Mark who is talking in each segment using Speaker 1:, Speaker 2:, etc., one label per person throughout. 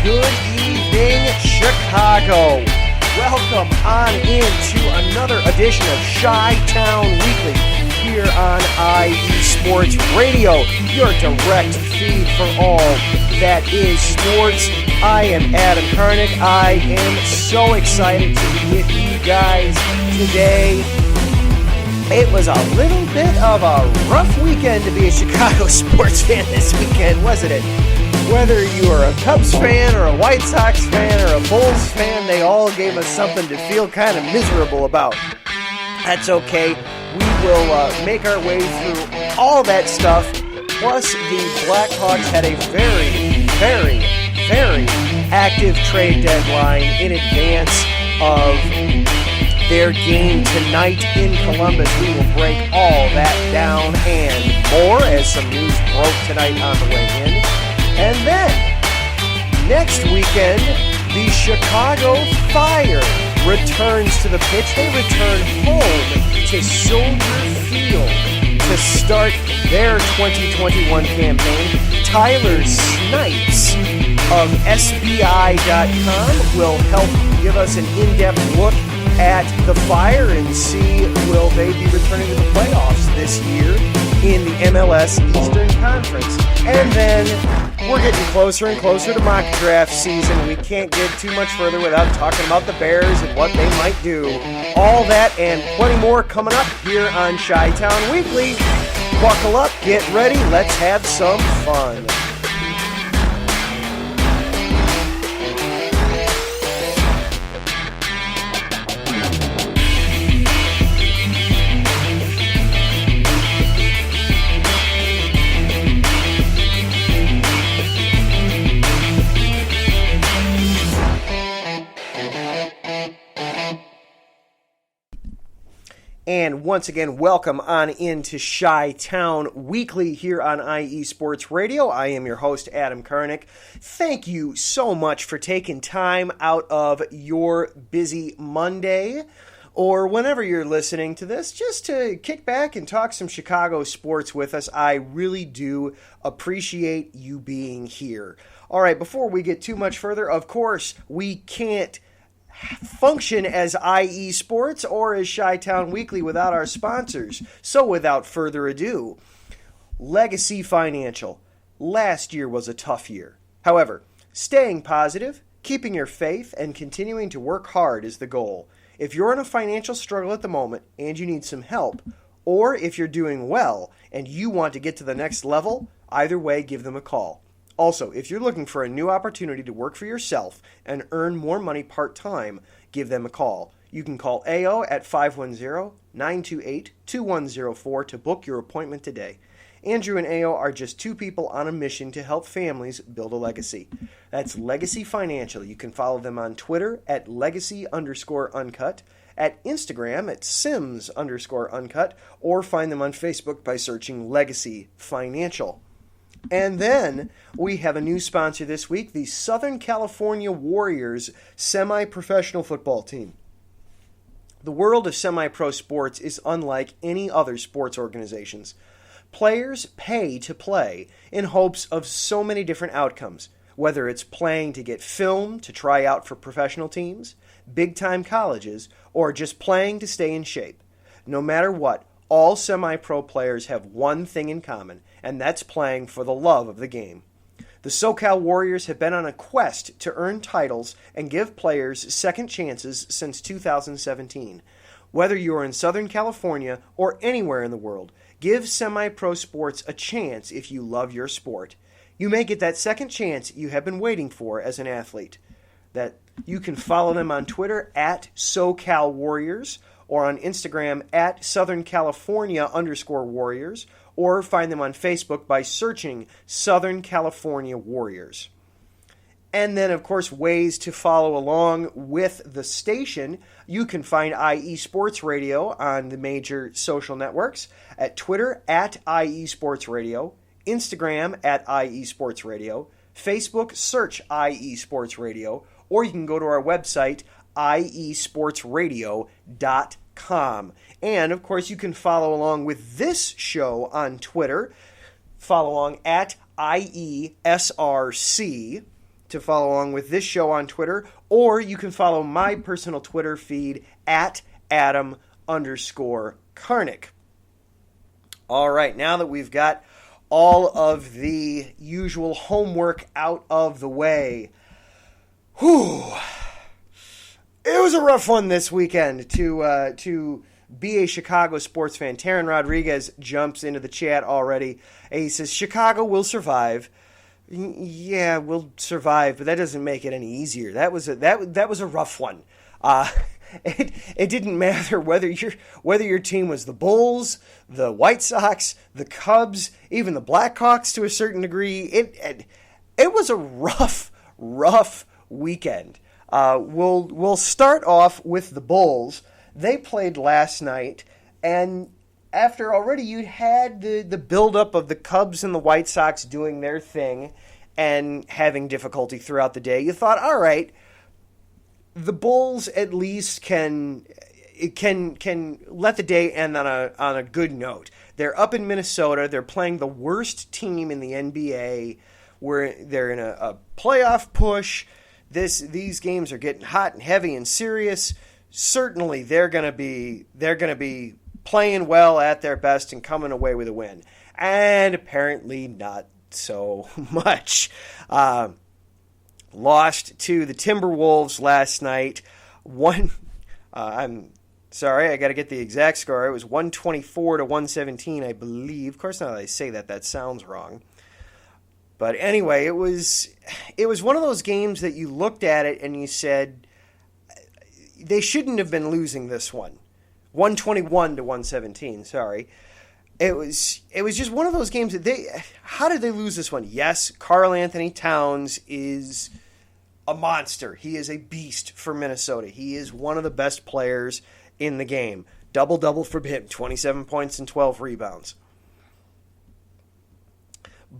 Speaker 1: Good evening, Chicago. Welcome on into another edition of Chi-Town Weekly here on IE Sports Radio, your direct feed for all that is sports. I am Adam Karnick. I am so excited to be with you guys today. It was a little bit of a rough weekend to be a Chicago sports fan this weekend, wasn't it? Whether you are a Cubs fan or a White Sox fan or a Bulls fan, they all gave us something to feel kind of miserable about. That's okay. We will make our way through all that stuff. Plus, the Blackhawks had a very, very, very active trade deadline in advance of their game tonight in Columbus. We will break all that down and more as some news broke tonight on the way in. And then, next weekend, the Chicago Fire returns to the pitch. They return home to Soldier Field to start their 2021 campaign. Tyler Snipes of SBI.com will help give us an in-depth look at the Fire and see will they be returning to the playoffs this year in the MLS Eastern Conference. And then we're getting closer and closer to mock draft season. We can't get too much further without talking about the Bears and what they might do. All that and plenty more coming up here on Chi-Town Weekly. Buckle up, get ready, let's have some fun. And once again, welcome on into Chi-Town Weekly here on IE Sports Radio. I am your host, Adam Karnick. Thank you so much for taking time out of your busy Monday or whenever you're listening to this just to kick back and talk some Chicago sports with us. I really do appreciate you being here. All right, before we get too much further, of course, we can't function as IE Sports or as Chi-Town Weekly without our sponsors. So without further ado, Legacy Financial. Last year was a tough year. However, staying positive, keeping your faith, and continuing to work hard is the goal. If you're in a financial struggle at the moment and you need some help, or if you're doing well and you want to get to the next level, either way, give them a call. Also, if you're looking for a new opportunity to work for yourself and earn more money part-time, give them a call. You can call AO at 510-928-2104 to book your appointment today. Andrew and AO are just two people on a mission to help families build a legacy. That's Legacy Financial. You can follow them on Twitter at legacy_uncut, at Instagram at sims_uncut, or find them on Facebook by searching Legacy Financial. And then we have a new sponsor this week, the Southern California Warriors semi-professional football team. The world of semi-pro sports is unlike any other sports organizations. Players pay to play in hopes of so many different outcomes, whether it's playing to get filmed to try out for professional teams, big-time colleges, or just playing to stay in shape. No matter what, all semi-pro players have one thing in common, and that's playing for the love of the game. The SoCal Warriors have been on a quest to earn titles and give players second chances since 2017. Whether you are in Southern California or anywhere in the world, give semi-pro sports a chance if you love your sport. You may get that second chance you have been waiting for as an athlete. That you can follow them on Twitter at SoCal Warriors, or on Instagram at Southern California_Warriors, or find them on Facebook by searching Southern California Warriors. And then, of course, ways to follow along with the station. You can find IE Sports Radio on the major social networks at Twitter at IE Sports Radio, Instagram at IE Sports Radio, Facebook, search IE Sports Radio, or you can go to our website, iesportsradio.com. And, of course, you can follow along with this show on Twitter. Follow along at IESRC. to follow along with this show on Twitter, or you can follow my personal Twitter feed at Adam_Karnick. All right, now that we've got all of the usual homework out of the way, it was a rough one this weekend to be a Chicago sports fan. Taryn Rodriguez jumps into the chat already. And he says, Chicago will survive. Yeah, we'll survive, but that doesn't make it any easier. That was a rough one. It didn't matter whether your team was the Bulls, the White Sox, the Cubs, even the Blackhawks to a certain degree. It was a rough weekend. We'll start off with the Bulls. They played last night, and after already you had the buildup of the Cubs and the White Sox doing their thing and having difficulty throughout the day, you thought, all right, the Bulls at least can let the day end on a good note. They're up in Minnesota. They're playing the worst team in the NBA. They're in a playoff push. These games are getting hot and heavy and serious. Certainly, they're going to be playing well at their best and coming away with a win. And apparently not so much. Lost to the Timberwolves last night. I'm sorry, I got to get the exact score. It was 124 to 117, I believe. Of course, now that I say that sounds wrong. But anyway, it was one of those games that you looked at it and you said, they shouldn't have been losing this one. 121 to 117, sorry. It was just one of those games that how did they lose this one? Yes, Karl Anthony Towns is a monster. He is a beast for Minnesota. He is one of the best players in the game. Double-double for him, 27 points and 12 rebounds.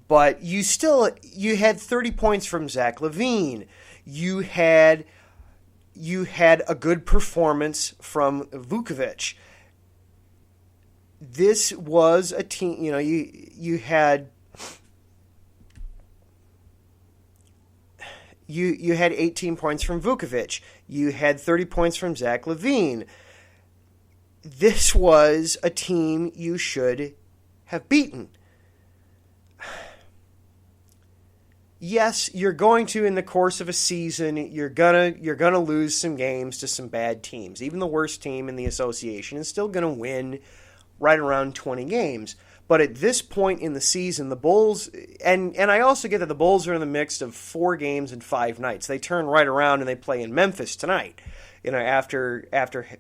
Speaker 1: But you had 30 points from Zach LaVine. You had a good performance from Vukovic. This was a team, you had 18 points from Vukovic. You had 30 points from Zach LaVine. This was a team you should have beaten. Yes, you're going to, in the course of a season, you're gonna lose some games to some bad teams. Even the worst team in the association is still gonna win right around 20 games. But at this point in the season, the Bulls, and I also get that the Bulls are in the mix of 4 games and 5 nights. They turn right around and they play in Memphis tonight, after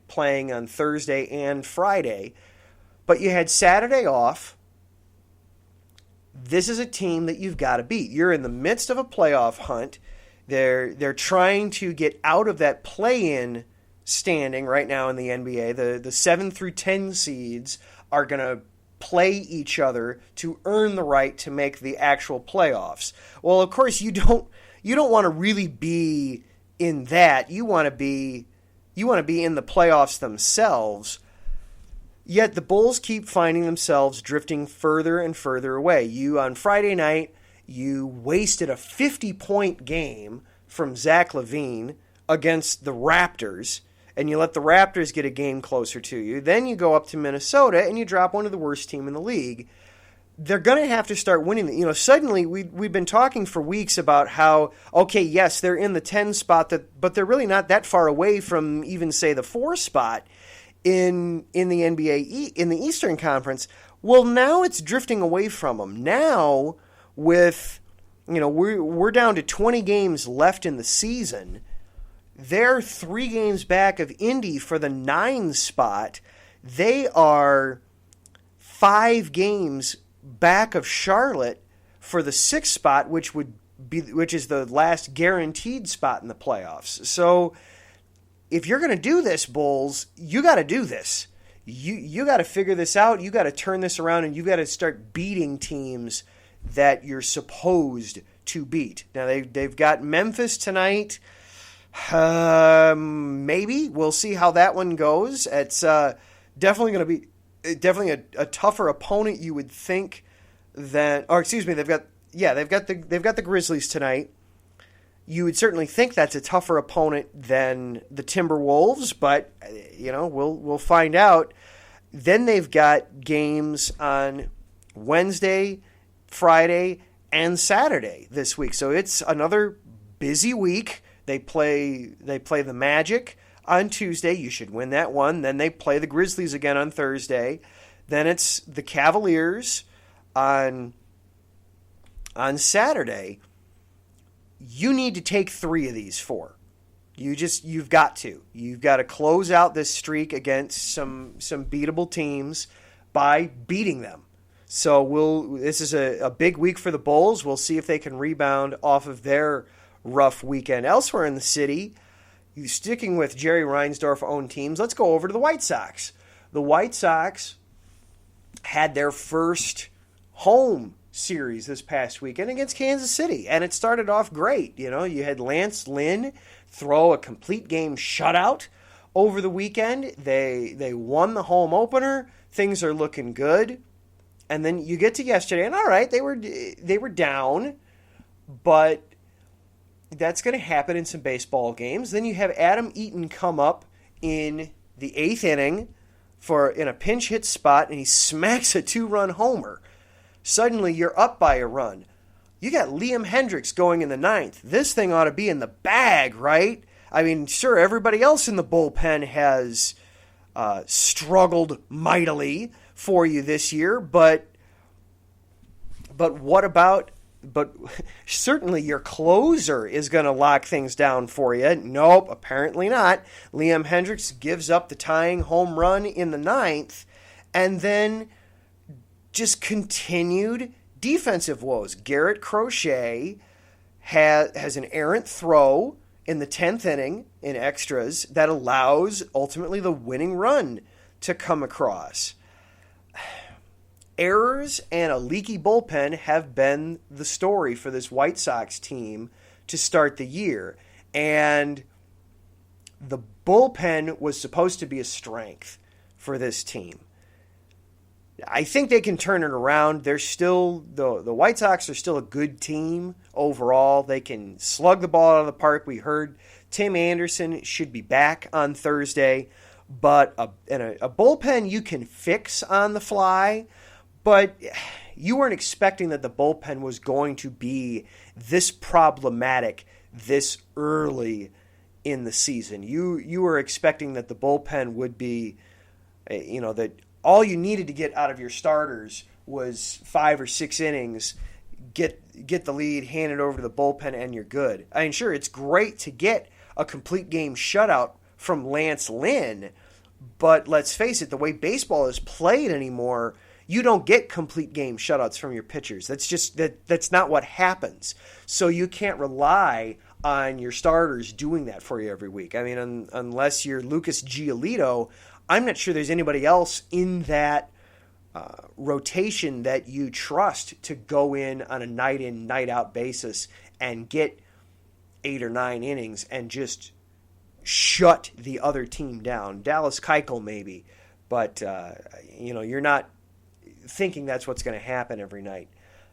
Speaker 1: playing on Thursday and Friday. But you had Saturday off. This is a team that you've got to beat. You're in the midst of a playoff hunt. They're trying to get out of that play-in standing right now in the NBA. The 7 through 10 seeds are going to play each other to earn the right to make the actual playoffs. Well, of course, you don't want to really be in that. You want to be in the playoffs themselves. Yet the Bulls keep finding themselves drifting further and further away. On Friday night, you wasted a 50-point game from Zach LaVine against the Raptors, and you let the Raptors get a game closer to you. Then you go up to Minnesota, and you drop one of the worst team in the league. They're going to have to start winning. Suddenly, we've been talking for weeks about how, okay, yes, they're in the 10 spot, but they're really not that far away from even, say, the 4 spot. In the NBA, in the Eastern Conference. Well, now it's drifting away from them. Now, with we're down to 20 games left in the season. They're 3 games back of Indy for the 9 spot. They are 5 games back of Charlotte for the 6 spot, which is the last guaranteed spot in the playoffs. So, if you're going to do this, Bulls, you got to do this. You got to figure this out. You got to turn this around, and you got to start beating teams that you're supposed to beat. Now they've got Memphis tonight. Maybe we'll see how that one goes. It's definitely going to be a tougher opponent, you would think. They've got the Grizzlies tonight. You would certainly think that's a tougher opponent than the Timberwolves, but we'll find out. Then they've got games on Wednesday, Friday, and Saturday this week. So it's another busy week. They play the Magic on Tuesday. You should win that one. Then they play the Grizzlies again on Thursday. Then it's the Cavaliers on Saturday. You need to take 3 of these 4. You've got to. You've got to close out this streak against some beatable teams by beating them. So this is a big week for the Bulls. We'll see if they can rebound off of their rough weekend. Elsewhere in the city, sticking with Jerry Reinsdorf-owned teams, let's go over to the White Sox. The White Sox had their first home series this past weekend against Kansas City, and it started off great. You had Lance Lynn throw a complete game shutout over the weekend. They won the home opener. Things are looking good. And then you get to yesterday, and all right, they were down, but that's going to happen in some baseball games. Then you have Adam Eaton come up in the 8th inning in a pinch hit spot, and he smacks a 2-run homer. Suddenly, you're up by a run. You got Liam Hendricks going in the 9th. This thing ought to be in the bag, right? I mean, sure, everybody else in the bullpen has struggled mightily for you this year, but what about? But certainly your closer is going to lock things down for you. Nope, apparently not. Liam Hendricks gives up the tying home run in the 9th, and then just continued defensive woes. Garrett Crochet has an errant throw in the 10th inning in extras that allows ultimately the winning run to come across. Errors and a leaky bullpen have been the story for this White Sox team to start the year. And the bullpen was supposed to be a strength for this team. I think they can turn it around. They're still the White Sox are still a good team overall. They can slug the ball out of the park. We heard Tim Anderson should be back on Thursday, but a bullpen you can fix on the fly. But you weren't expecting that the bullpen was going to be this problematic this early in the season. You were expecting that the bullpen would be, that all you needed to get out of your starters was 5 or 6 innings, get the lead, hand it over to the bullpen, and you're good. I mean, sure, it's great to get a complete game shutout from Lance Lynn, but let's face it, the way baseball is played anymore, you don't get complete game shutouts from your pitchers. That's not what happens. So you can't rely on your starters doing that for you every week. I mean, unless you're Lucas Giolito, I'm not sure there's anybody else in that rotation that you trust to go in on a night-in, night-out basis and get 8 or 9 innings and just shut the other team down. Dallas Keuchel maybe, but you're not thinking that's what's going to happen every night.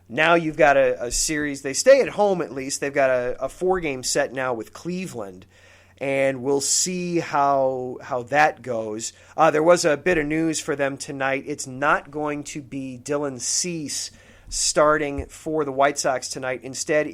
Speaker 1: Now you've got a series. They stay at home at least. They've got a 4-game set now with Cleveland, and we'll see how that goes. There was a bit of news for them tonight. It's not going to be Dylan Cease starting for the White Sox tonight. Instead,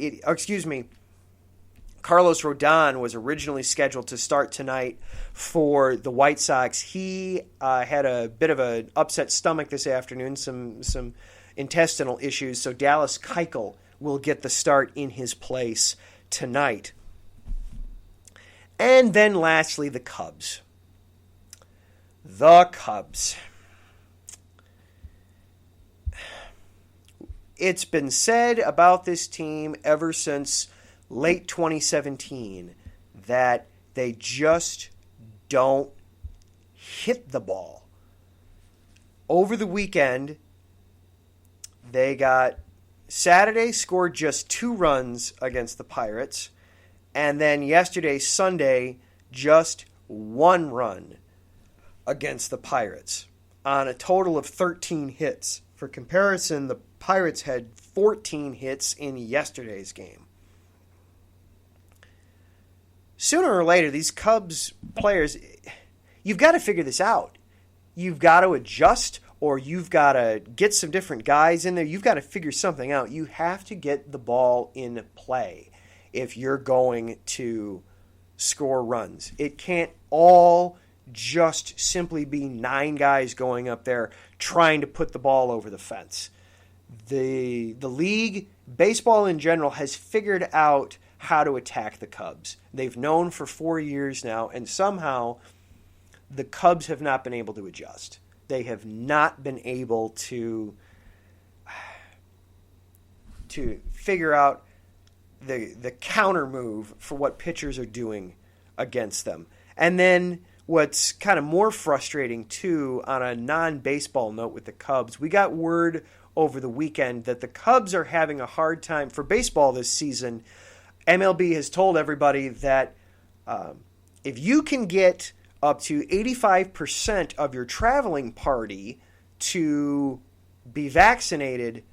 Speaker 1: Carlos Rodon was originally scheduled to start tonight for the White Sox. He had a bit of an upset stomach this afternoon, some intestinal issues, so Dallas Keuchel will get the start in his place tonight. And then lastly, the Cubs. The Cubs. It's been said about this team ever since late 2017 that they just don't hit the ball. Over the weekend, Saturday scored just 2 runs against the Pirates, and then yesterday, Sunday, just 1 run against the Pirates on a total of 13 hits. For comparison, the Pirates had 14 hits in yesterday's game. sooner or later, these Cubs players, you've got to figure this out. You've got to adjust, or you've got to get some different guys in there. You've got to figure something out. You have to get the ball in play if you're going to score runs. It can't all just simply be 9 guys going up there trying to put the ball over the fence. The league, baseball in general, has figured out how to attack the Cubs. They've known for 4 years now, and somehow the Cubs have not been able to adjust. They have not been able to figure out the counter move for what pitchers are doing against them. And then what's kind of more frustrating, too, on a non-baseball note with the Cubs, we got word over the weekend that the Cubs are having a hard time for baseball this season. MLB has told everybody that if you can get up to 85% of your traveling party to be vaccinated,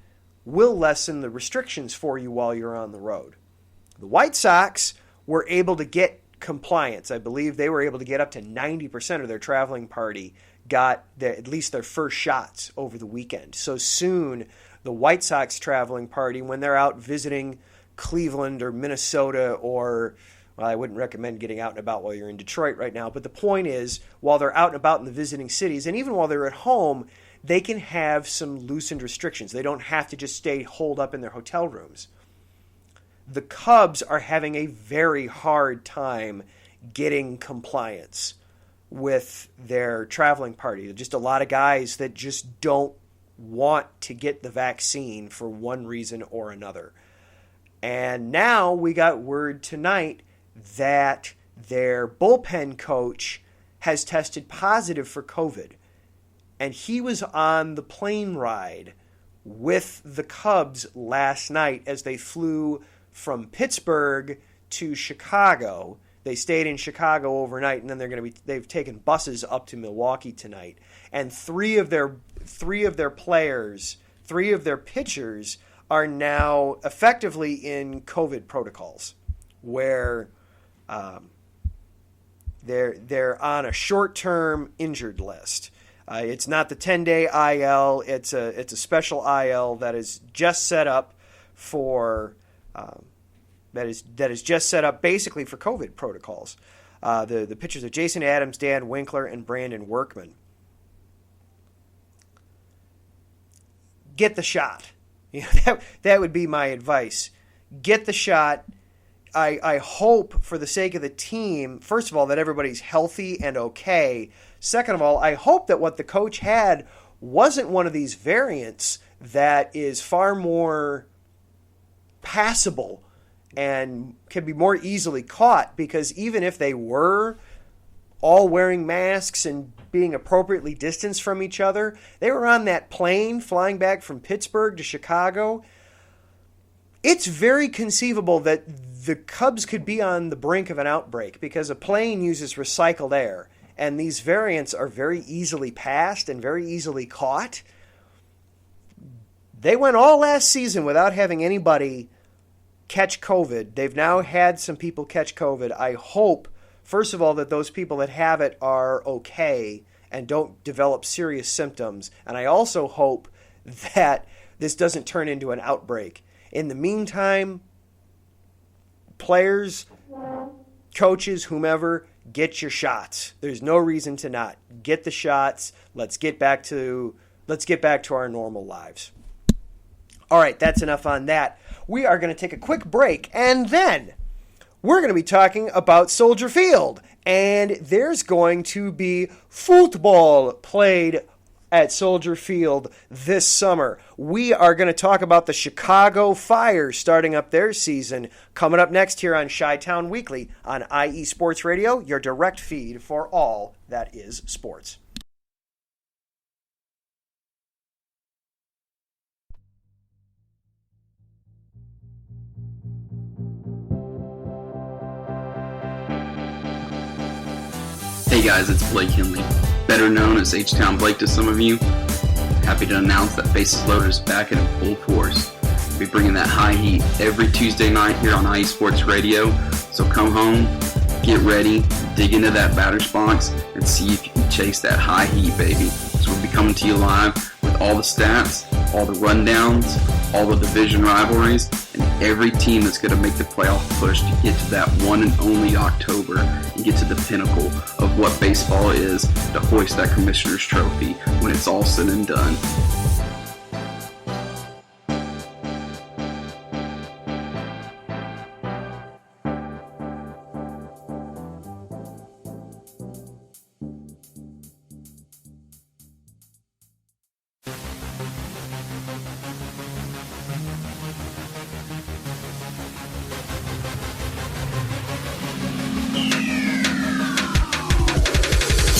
Speaker 1: will lessen the restrictions for you while you're on the road. The White Sox were able to get compliance. I believe they were able to get up to 90% of their traveling party got at least their first shots over the weekend. So soon, the White Sox traveling party, when they're out visiting Cleveland or Minnesota or, well, I wouldn't recommend getting out and about while you're in Detroit right now, but the point is, while they're out and about in the visiting cities, and even while they're at home, they can have some loosened restrictions. They don't have to just stay holed up in their hotel rooms. The Cubs are having a very hard time getting compliance with their traveling party. Just a lot of guys that just don't want to get the vaccine for one reason or another. And now we got word tonight that their bullpen coach has tested positive for COVID. And he was on the plane ride with the Cubs last night as they flew from Pittsburgh to Chicago. They stayed in Chicago overnight, and then they've taken buses up to Milwaukee tonight. And three of their pitchers are now effectively in COVID protocols, where they're on a short-term injured list. It's not the 10-day IL. It's a special IL that is just set up for that is just set up basically for COVID protocols. The pitchers are Jason Adams, Dan Winkler, and Brandon Workman. Get the shot. That would be my advice. Get the shot. I hope, for the sake of the team, first of all, that everybody's healthy and okay. Second of all, I hope that what the coach had wasn't one of these variants that is far more passable and can be more easily caught, because even if they were all wearing masks and being appropriately distanced from each other, they were on that plane flying back from Pittsburgh to Chicago. It's very conceivable that the Cubs could be on the brink of an outbreak, because a plane uses recycled air, and these variants are very easily passed and very easily caught. They went all last season without having anybody catch COVID. They've now had some people catch COVID. I hope, first of all, that those people that have it are okay and don't develop serious symptoms. And I also hope that this doesn't turn into an outbreak. In the meantime, players, coaches, whomever, get your shots. There's no reason to not. Get the shots. Let's get back to our normal lives. All right, that's enough on that. We are going to take a quick break, and then we're going to be talking about Soldier Field. And there's going to be football played at Soldier Field this summer. We are going to talk about the Chicago Fire starting up their season, coming up next here on Chi-Town Weekly on IE Sports Radio, your direct feed for all that is sports.
Speaker 2: Hey guys, it's Blake Henley, better known as H-Town Blake to some of you. Happy to announce that Bases Loaded is back in full force. We'll be bringing that high heat every Tuesday night here on IE Sports Radio, so come home, Get ready, dig into that batter's box, and see if you can chase that high heat, baby. So we'll be coming to you live with all the stats, all the rundowns, all the division rivalries, and every team that's going to make the playoff push to get to that one and only October and get to the pinnacle of what baseball is, to hoist that Commissioner's Trophy when it's all said and done.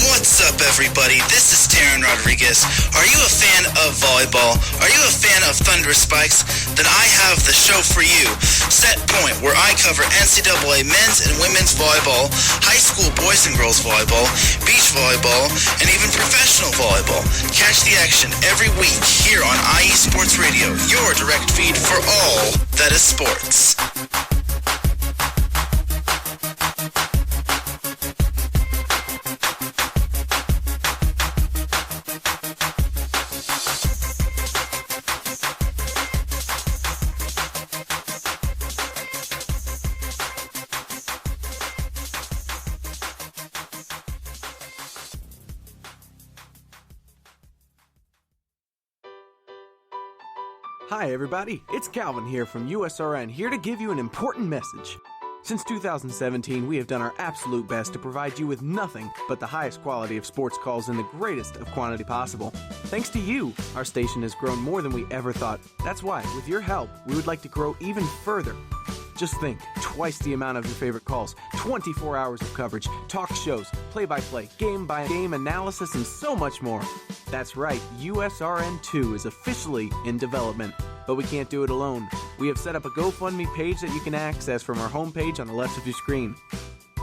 Speaker 3: What's up, everybody? This is Darren Rodriguez. Are you a fan of volleyball? Are you a fan of Thunderous Spikes? Then I have the show for you, Set Point, where I cover NCAA men's and women's volleyball, high school boys and girls volleyball, beach volleyball, and even professional volleyball. Catch the action every week here on IE Sports Radio, your direct feed for all that is sports.
Speaker 4: Hi everybody, it's Calvin here from USRN, here to give you an important message. Since 2017, we have done our absolute best to provide you with nothing but the highest quality of sports calls in the greatest of quantity possible. Thanks to you, our station has grown more than we ever thought. That's why, with your help, we would like to grow even further. Just think, twice the amount of your favorite calls, 24 hours of coverage, talk shows, play-by-play, game-by-game analysis, and so much more. That's right, USRN2 is officially in development, but we can't do it alone. We have set up a GoFundMe page that you can access from our homepage on the left of your screen.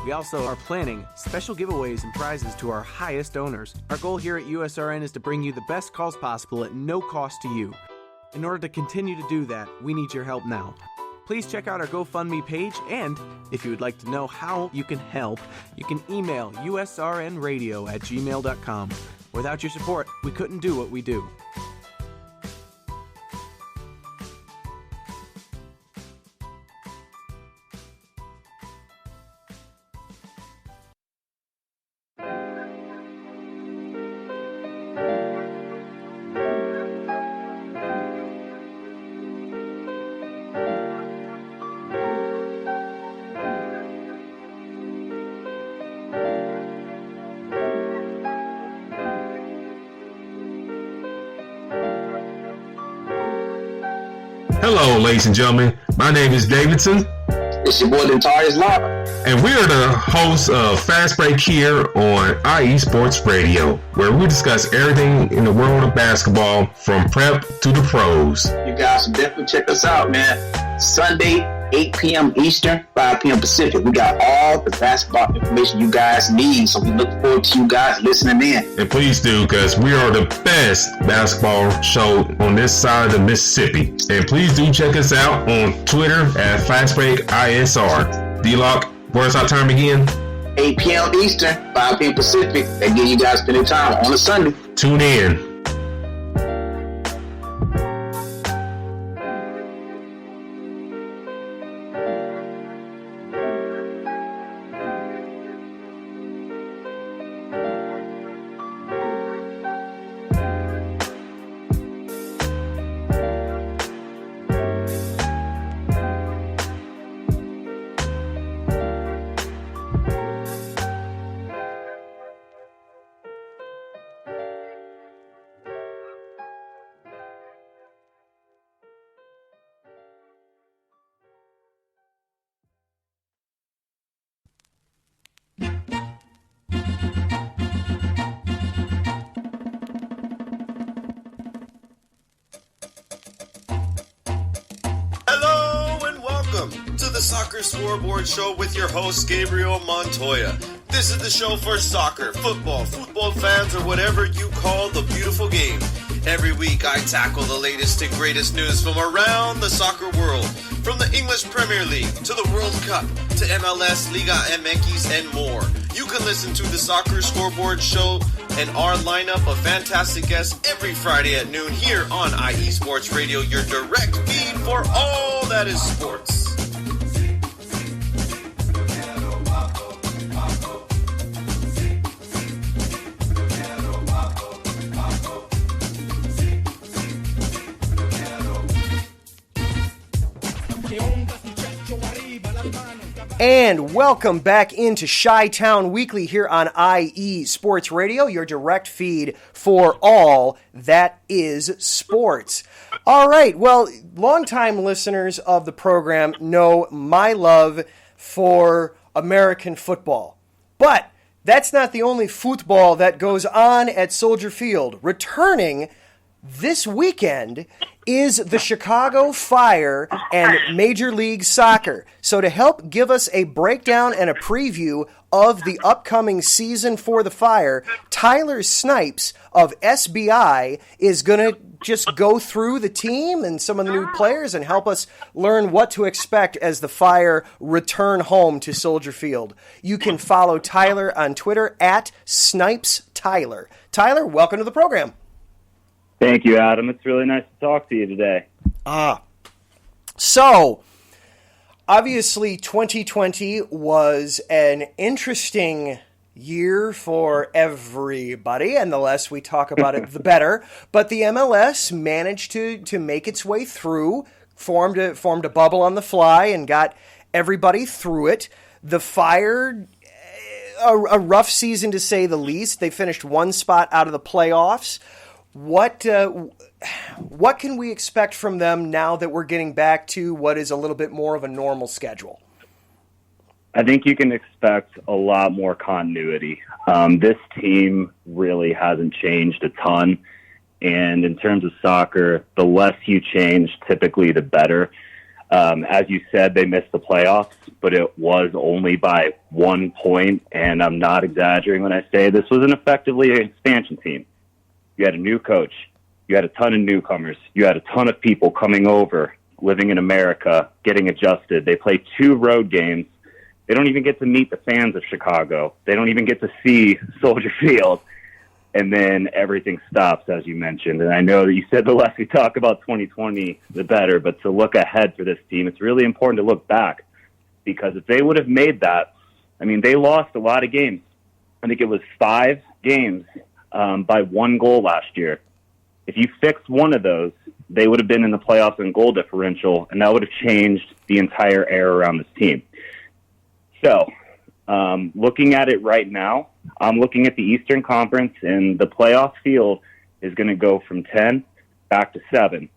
Speaker 4: We also are planning special giveaways and prizes to our highest owners. Our goal here at USRN is to bring you the best calls possible at no cost to you. In order to continue to do that, we need your help now. Please check out our GoFundMe page, and if you would like to know how you can help, you can email usrnradio@gmail.com. Without your support, we couldn't do what we do.
Speaker 5: Hello, ladies and gentlemen. My name is Davidson.
Speaker 6: It's your boy, Dentarius Lava.
Speaker 5: And we are the hosts of Fast Break here on IE Sports Radio, where we discuss everything in the world of basketball from prep to the pros.
Speaker 6: You guys should definitely check us out, man. Sunday, 8 p.m. Eastern, 5 p.m. Pacific. We got all the basketball information you guys need, so we look forward to you guys listening in.
Speaker 5: And please do, because we are the best basketball show on this side of the Mississippi. And please do check us out on Twitter at FastBreakISR. D-Lock, where's our time again?
Speaker 6: 8 p.m. Eastern, 5 p.m. Pacific. That give you guys plenty of time on a Sunday.
Speaker 5: Tune in.
Speaker 7: To the Soccer Scoreboard Show with your host, Gabriel Montoya. This is the show for soccer, football fans, or whatever you call the beautiful game. Every week, I tackle the latest and greatest news from around the soccer world. From the English Premier League to the World Cup to MLS, Liga MX, and more. You can listen to the Soccer Scoreboard Show and our lineup of fantastic guests every Friday at noon here on IE Sports Radio, your direct feed for all that is sports.
Speaker 1: And welcome back into Chi-Town Weekly here on IE Sports Radio, your direct feed for all that is sports. All right, well, longtime listeners of the program know my love for American football. But that's not the only football that goes on at Soldier Field. Returning this weekend is the Chicago Fire and Major League Soccer. So to help give us a breakdown and a preview of the upcoming season for the Fire, Tyler Snipes of SBI is going to just go through the team and some of the new players and help us learn what to expect as the Fire return home to Soldier Field. You can follow Tyler on Twitter at SnipesTyler. Tyler, welcome to the program.
Speaker 8: Thank you, Adam. It's really nice to talk to you today.
Speaker 1: So, obviously 2020 was an interesting year for everybody, and the less we talk about it, the better. But the MLS managed to make its way through, formed a bubble on the fly, and got everybody through it. The Fire, a rough season to say the least. They finished one spot out of the playoffs. What can we expect from them now that we're getting back to what is a little bit more of a normal schedule?
Speaker 8: I think you can expect a lot more continuity. This team really hasn't changed a ton. And in terms of soccer, the less you change, typically the better. As you said, they missed the playoffs, but it was only by 1 point. And I'm not exaggerating when I say this was effectively an expansion team. You had a new coach. You had a ton of newcomers. You had a ton of people coming over, living in America, getting adjusted. They play 2 road games. They don't even get to meet the fans of Chicago. They don't even get to see Soldier Field. And then everything stops, as you mentioned. And I know that you said the less we talk about 2020, the better. But to look ahead for this team, it's really important to look back. Because if they would have made that, I mean, they lost a lot of games. I think it was 5 games by 1 goal last year. If you fixed one of those, they would have been in the playoffs in goal differential, and that would have changed the entire air around this team. So, looking at it right now, I'm looking at the Eastern Conference, and the playoff field is going to go from 10 back to 7.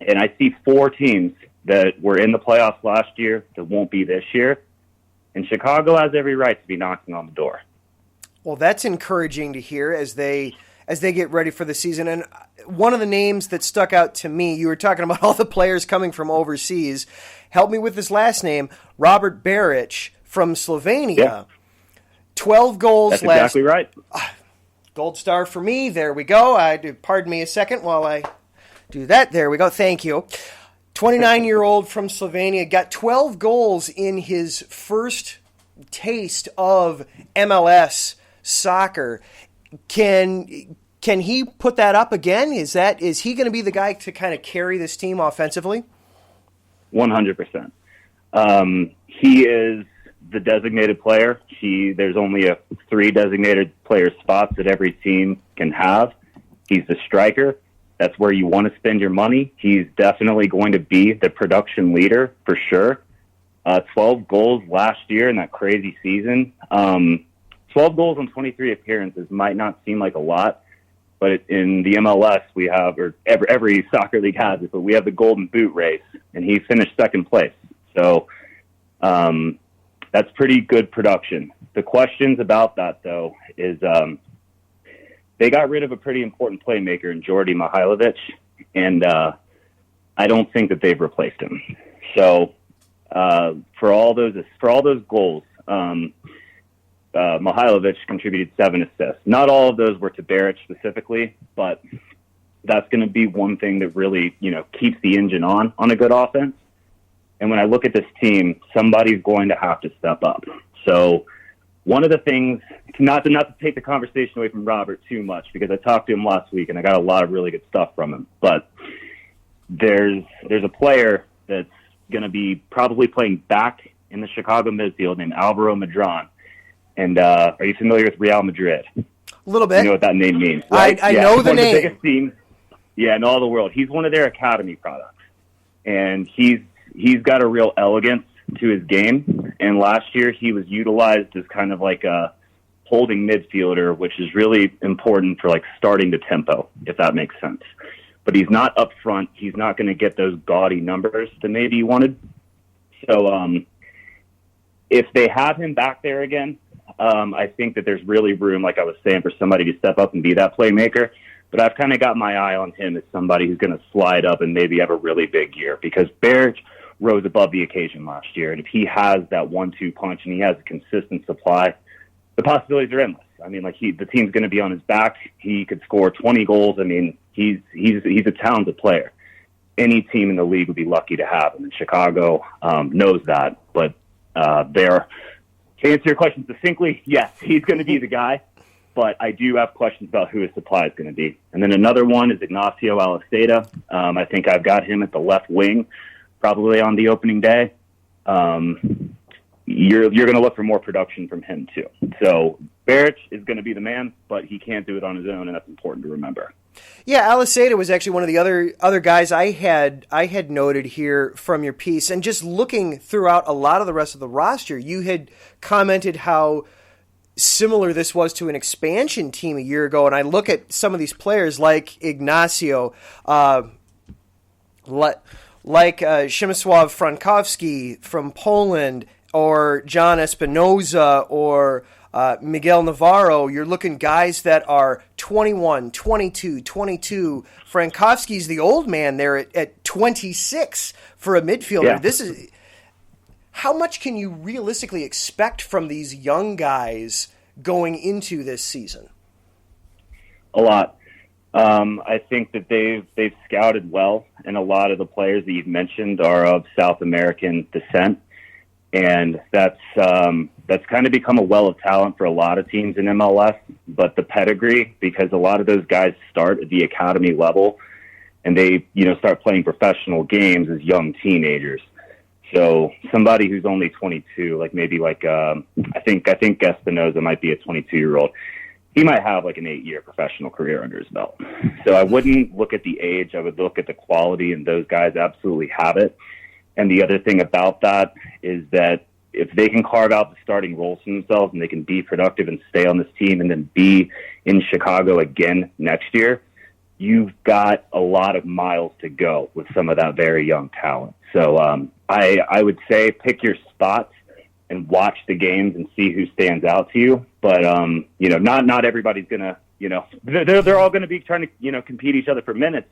Speaker 8: And I see 4 teams that were in the playoffs last year that won't be this year, and Chicago has every right to be knocking on the door.
Speaker 1: Well, that's encouraging to hear as they get ready for the season. And one of the names that stuck out to me, you were talking about all the players coming from overseas. Help me with this last name, Robert Beric from Slovenia.
Speaker 8: Yeah.
Speaker 1: 12 goals
Speaker 8: That's exactly right.
Speaker 1: Gold star for me. There we go. Pardon me a second while I do that. There we go. Thank you. 29-year-old from Slovenia got 12 goals in his first taste of MLS soccer. Can he put that up again? Is he going to be the guy to kind of carry this team offensively?
Speaker 8: 100%. He is the designated player. There's only 3 designated player spots that every team can have. He's the striker. That's where you want to spend your money. He's definitely going to be the production leader for sure. 12 goals last year in that crazy season. 12 goals on 23 appearances might not seem like a lot, but in the MLS we have, or every soccer league has it, but we have the Golden Boot race, and he finished 2nd place. So that's pretty good production. The questions about that, though, is they got rid of a pretty important playmaker in Jordi Mihailovic, and I don't think that they've replaced him. So for all those goals, Mihailovic contributed 7 assists. Not all of those were to Beric specifically, but that's going to be one thing that really, keeps the engine on a good offense. And when I look at this team, somebody's going to have to step up. So one of the things, not to take the conversation away from Robert too much, because I talked to him last week and I got a lot of really good stuff from him, but there's a player that's going to be probably playing back in the Chicago midfield named Alvaro Madron. And are you familiar with Real Madrid?
Speaker 1: A little bit.
Speaker 8: You know what that name means, right?
Speaker 1: I know the name.
Speaker 8: The biggest teams, in all the world. He's one of their academy products. And he's got a real elegance to his game. And last year he was utilized as kind of like a holding midfielder, which is really important for like starting the tempo, if that makes sense. But he's not up front. He's not going to get those gaudy numbers that maybe he wanted. So if they have him back there again, I think that there's really room, like I was saying, for somebody to step up and be that playmaker. But I've kind of got my eye on him as somebody who's going to slide up and maybe have a really big year, because Berg rose above the occasion last year. And if he has that 1-2 punch and he has a consistent supply, the possibilities are endless. I mean, like the team's going to be on his back. He could score 20 goals. I mean, he's a talented player. Any team in the league would be lucky to have him. And Chicago knows that. But to answer your question succinctly, yes, he's going to be the guy. But I do have questions about who his supply is going to be. And then another one is Ignacio Alaceda. I think I've got him at the left wing, probably on the opening day. You're going to look for more production from him too. So Barrett is going to be the man, but he can't do it on his own, and that's important to remember.
Speaker 1: Yeah, Alaceda was actually one of the other guys I had noted here from your piece, and just looking throughout a lot of the rest of the roster, you had commented how similar this was to an expansion team a year ago, and I look at some of these players like Ignacio, like Przemysław Frankowski from Poland, or John Espinoza, or Miguel Navarro. You're looking guys that are 21, 22, 22. Frankowski's the old man there at 26 for a midfielder.
Speaker 8: Yeah.
Speaker 1: This is... How much can you realistically expect from these young guys going into this season?
Speaker 8: A lot. I think that they've scouted well, and a lot of the players that you've mentioned are of South American descent, and that's kind of become a well of talent for a lot of teams in MLS. But the pedigree, because a lot of those guys start at the academy level, and they start playing professional games as young teenagers. So somebody who's only 22, I think Espinoza might be a 22-year-old. He might have like an 8-year professional career under his belt. So I wouldn't look at the age. I would look at the quality, and those guys absolutely have it. And the other thing about that is that if they can carve out the starting roles for themselves and they can be productive and stay on this team and then be in Chicago again next year, you've got a lot of miles to go with some of that very young talent. So I would say pick your spots and watch the games and see who stands out to you. But, not everybody's going to, they're all going to be trying to, compete each other for minutes.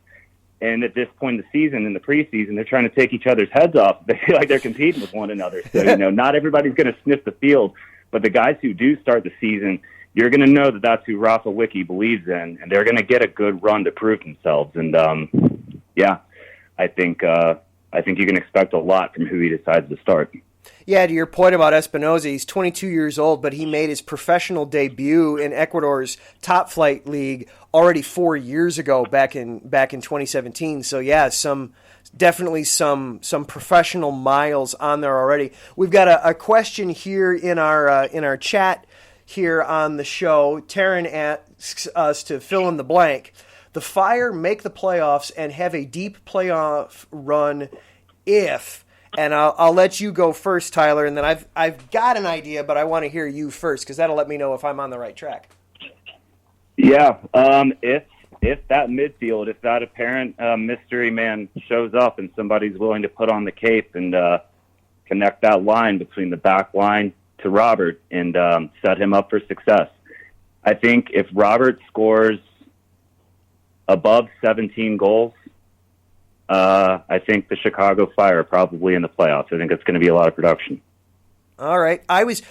Speaker 8: And at this point in the season, in the preseason, they're trying to take each other's heads off. They feel like they're competing with one another. So, not everybody's going to sniff the field. But the guys who do start the season, you're going to know that that's who Rafa Wicki believes in, and they're going to get a good run to prove themselves. And, I think you can expect a lot from who he decides to start.
Speaker 1: Yeah, to your point about Espinoza, he's 22 years old, but he made his professional debut in Ecuador's top flight league already 4 years ago, back in 2017. So yeah, definitely some professional miles on there already. We've got a question here in our chat here on the show. Taryn asks us to fill in the blank. The Fire make the playoffs and have a deep playoff run if... And I'll let you go first, Tyler, and then I've got an idea, but I want to hear you first because that'll let me know if I'm on the right track.
Speaker 8: Yeah, if that midfield, if that apparent mystery man shows up and somebody's willing to put on the cape and connect that line between the back line to Robert and set him up for success. I think if Robert scores above 17 goals, I think the Chicago Fire are probably in the playoffs. I think it's going to be a lot of production.
Speaker 1: All right. I was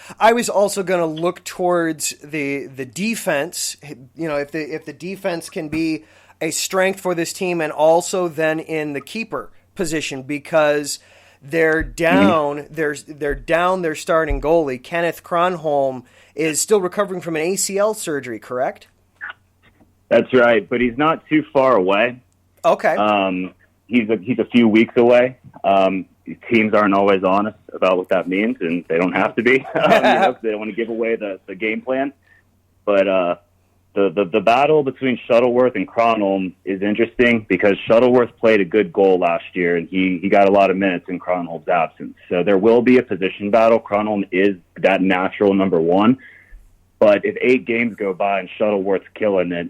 Speaker 1: also going to look towards the defense. If the defense can be a strength for this team, and also then in the keeper position, because They're down. They're down their starting goalie. Kenneth Kronholm is still recovering from an ACL surgery, correct?
Speaker 8: That's right, but he's not too far away.
Speaker 1: Okay.
Speaker 8: He's a few weeks away. Teams aren't always honest about what that means, and they don't have to be. 'Cause they don't want to give away the game plan. But the battle between Shuttleworth and Kronholm is interesting because Shuttleworth played a good goal last year, and he got a lot of minutes in Kronholm's absence. So there will be a position battle. Kronholm is that natural number one. But if 8 games go by and Shuttleworth's killing it,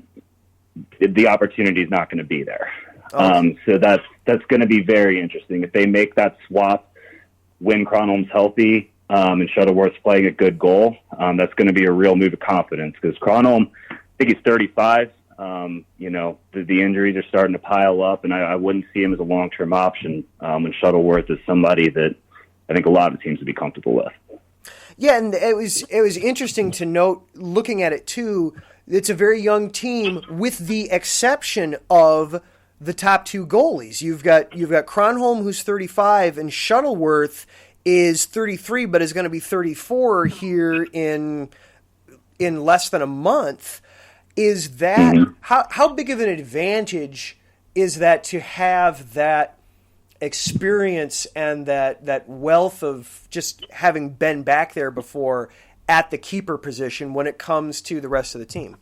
Speaker 8: the opportunity is not going to be there. So that's going to be very interesting. If they make that swap when Kronholm's healthy and Shuttleworth's playing a good goal, that's going to be a real move of confidence because Kronholm, I think he's 35. The injuries are starting to pile up, and I wouldn't see him as a long-term option when Shuttleworth is somebody that I think a lot of teams would be comfortable with.
Speaker 1: Yeah, and it was interesting to note, looking at it too, it's a very young team with the exception of the top 2 goalies. You've got Kronholm, who's 35, and Shuttleworth is 33, but is going to be 34 here in less than a month. Is that how big of an advantage is that to have that experience and that wealth of just having been back there before at the keeper position when it comes to the rest of the team?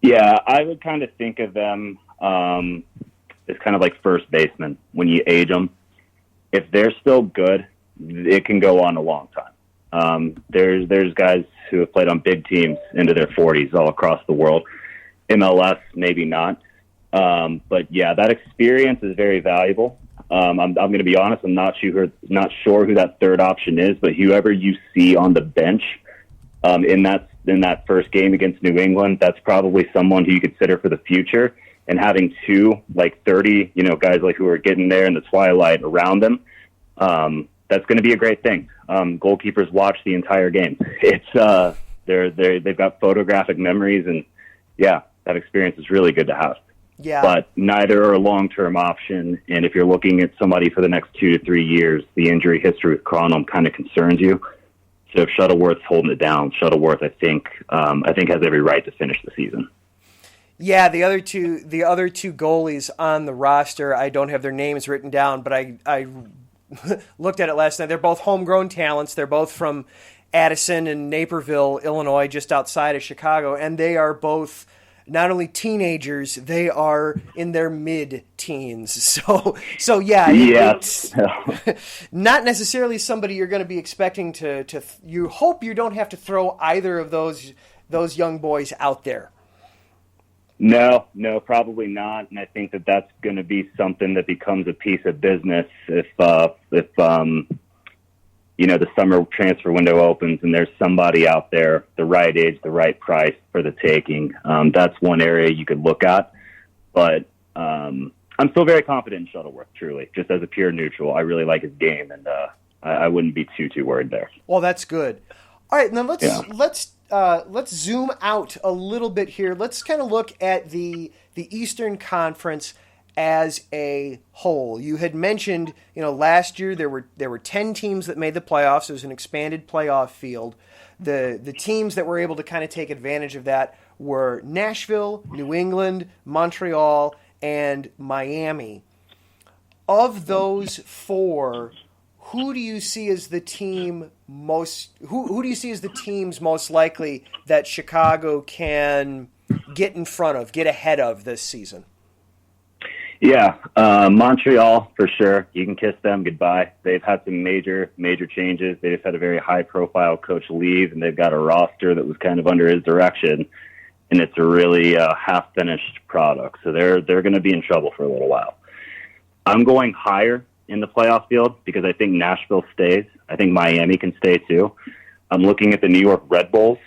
Speaker 8: Yeah, I would kind of think of them as kind of like first basemen when you age them. If they're still good, it can go on a long time. There's guys who have played on big teams into their 40s all across the world. MLS, maybe not. But yeah, that experience is very valuable. I'm going to be honest. I'm not sure who that third option is, but whoever you see on the bench in that first game against New England, that's probably someone who you consider for the future. And having 2 like 30, guys like who are getting there in the twilight around them, that's going to be a great thing. Goalkeepers watch the entire game. It's they've got photographic memories, and yeah, that experience is really good to have.
Speaker 1: Yeah.
Speaker 8: But neither are a long-term option. And if you're looking at somebody for the next 2 to 3 years, the injury history with Kronholm kind of concerns you. So if Shuttleworth's holding it down, Shuttleworth, I think has every right to finish the season.
Speaker 1: Yeah, the other two goalies on the roster, I don't have their names written down, but I looked at it last night. They're both homegrown talents. They're both from Addison and Naperville, Illinois, just outside of Chicago, and they are both not only teenagers, they are in their mid-teens. So yeah, it's not necessarily somebody you're going to be expecting to. You hope you don't have to throw either of those young boys out there.
Speaker 8: No, probably not. And I think that's going to be something that becomes a piece of business if the summer transfer window opens and there's somebody out there, the right age, the right price for the taking. That's one area you could look at. But I'm still very confident in Shuttleworth, truly, just as a pure neutral. I really like his game, and I wouldn't be too worried there.
Speaker 1: Well, that's good. All right, now let's zoom out a little bit here. Let's kind of look at the Eastern Conference as a whole. You had mentioned, last year there were 10 teams that made the playoffs. It was an expanded playoff field. The teams that were able to kind of take advantage of that were Nashville, New England, Montreal, and Miami. Of those 4, who do you see as the team most? Who do you see as the teams most likely that Chicago can get in front of, get ahead of this season?
Speaker 8: Yeah, Montreal for sure. You can kiss them goodbye. They've had some major changes. They just had a very high-profile coach leave, and they've got a roster that was kind of under his direction, and it's a really half-finished product. So they're going to be in trouble for a little while. I'm going higher in the playoff field because I think Nashville stays. I think Miami can stay too. I'm looking at the New York Red Bulls,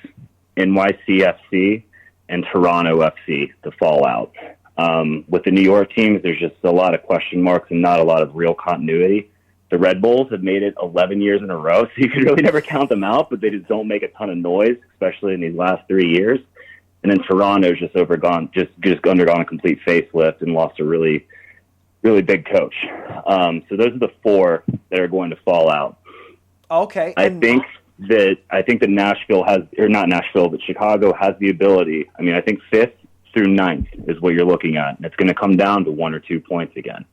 Speaker 8: NYCFC, and Toronto FC to fall out. With the New York teams, there's just a lot of question marks and not a lot of real continuity. The Red Bulls have made it 11 years in a row, so you can really never count them out, but they just don't make a ton of noise, especially in these last 3 years. And then Toronto's just undergone a complete facelift and lost a really really big coach. So those are the 4 that are going to fall out.
Speaker 1: Okay.
Speaker 8: I think that Nashville has, or not Nashville, but Chicago has the ability. I mean, I think 5th through 9th is what you're looking at. And it's going to come down to 1 or 2 points again.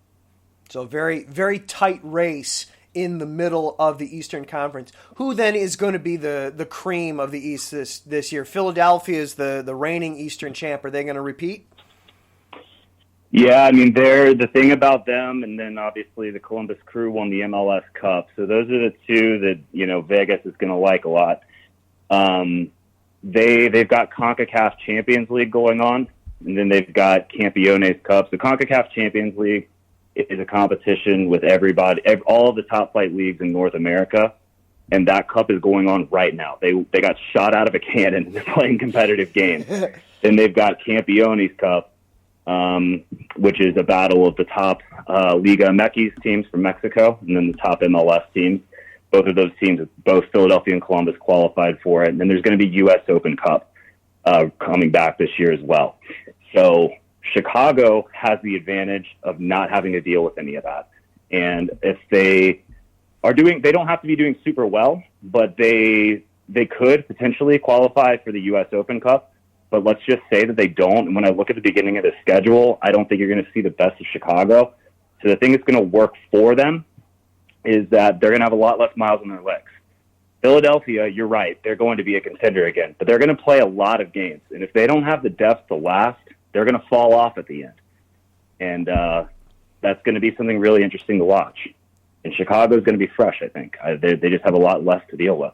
Speaker 1: So very, very tight race in the middle of the Eastern Conference. Who then is going to be the cream of the East this year? Philadelphia is the reigning Eastern champ. Are they going to repeat?
Speaker 8: Yeah, I mean, they're the thing about them, and then obviously the Columbus Crew won the MLS Cup. So those are the 2 that, Vegas is going to like a lot. They've got CONCACAF Champions League going on, and then they've got Campeones Cup. So CONCACAF Champions League is a competition with everybody, all of the top flight leagues in North America, and that cup is going on right now. They got shot out of a cannon and they're playing competitive games. Then they've got Campeones Cup, which is a battle of the top Liga MX teams from Mexico, and then the top MLS teams. Both of those teams, both Philadelphia and Columbus, qualified for it. And then there's going to be U.S. Open Cup coming back this year as well. So Chicago has the advantage of not having to deal with any of that. And if they are doing, they don't have to be doing super well, but they could potentially qualify for the U.S. Open Cup. But let's just say that they don't. And when I look at the beginning of the schedule, I don't think you're going to see the best of Chicago. So the thing that's going to work for them is that they're going to have a lot less miles on their legs. Philadelphia, you're right, they're going to be a contender again. But they're going to play a lot of games. And if they don't have the depth to last, they're going to fall off at the end. And that's going to be something really interesting to watch. And Chicago's going to be fresh, I think. They just have a lot less to deal with.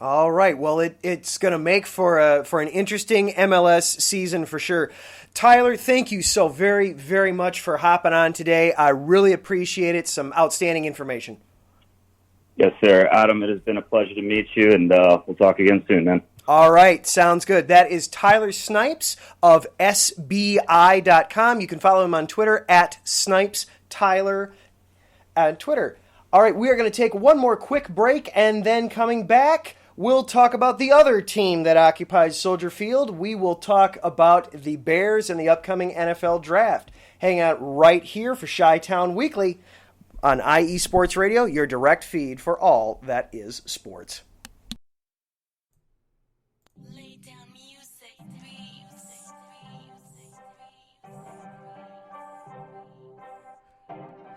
Speaker 1: All right. Well, it's going to make for an interesting MLS season for sure. Tyler, thank you so very, very much for hopping on today. I really appreciate it. Some outstanding information.
Speaker 8: Yes, sir. Adam, it has been a pleasure to meet you, and we'll talk again soon, man.
Speaker 1: All right. Sounds good. That is Tyler Snipes of SBI.com. You can follow him on Twitter at SnipesTyler on Twitter. All right. We are going to take one more quick break, and then coming back, we'll talk about the other team that occupies Soldier Field. We will talk about the Bears and the upcoming NFL Draft. Hang out right here for Chi-Town Weekly on IE Sports Radio, your direct feed for all that is sports.